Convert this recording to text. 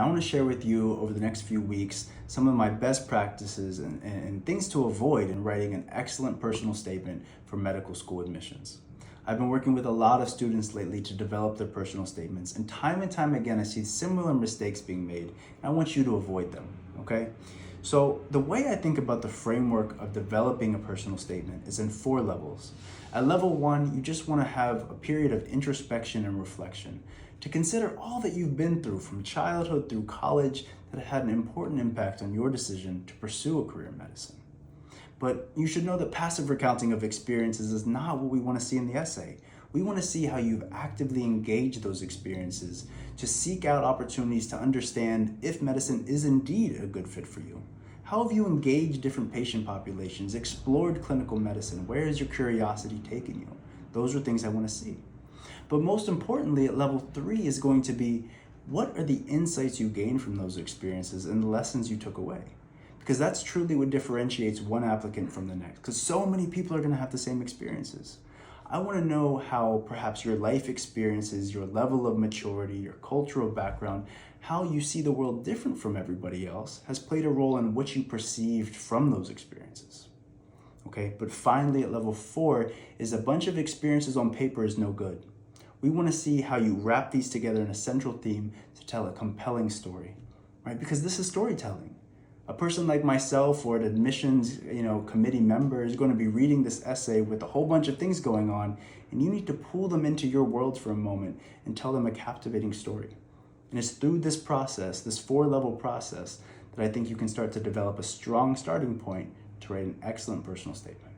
I want to share with you over the next few weeks some of my best practices and things to avoid in writing an excellent personal statement for medical school admissions. I've been working with a lot of students lately to develop their personal statements, and time again I see similar mistakes being made, and I want you to avoid them, okay? So the way I think about the framework of developing a personal statement is in 4 levels. At level 1, you just want to have a period of introspection and reflection to consider all that you've been through from childhood through college that had an important impact on your decision to pursue a career in medicine. But you should know that passive recounting of experiences is not what we want to see in the essay. We want to see how you've actively engaged those experiences to seek out opportunities to understand if medicine is indeed a good fit for you. How have you engaged different patient populations, explored clinical medicine? Where has your curiosity taken you? Those are things I want to see. But most importantly, at level 3 is going to be, what are the insights you gained from those experiences and the lessons you took away? Because that's truly what differentiates one applicant from the next, because so many people are going to have the same experiences. I want to know how perhaps your life experiences, your level of maturity, your cultural background, how you see the world different from everybody else has played a role in what you perceived from those experiences. Okay, but finally at level 4 is a bunch of experiences on paper is no good. We want to see how you wrap these together in a central theme to tell a compelling story, right? Because this is storytelling. A person like myself or an admissions committee member is going to be reading this essay with a whole bunch of things going on, and you need to pull them into your world for a moment and tell them a captivating story. And it's through this process, this 4-level process, that I think you can start to develop a strong starting point to write an excellent personal statement.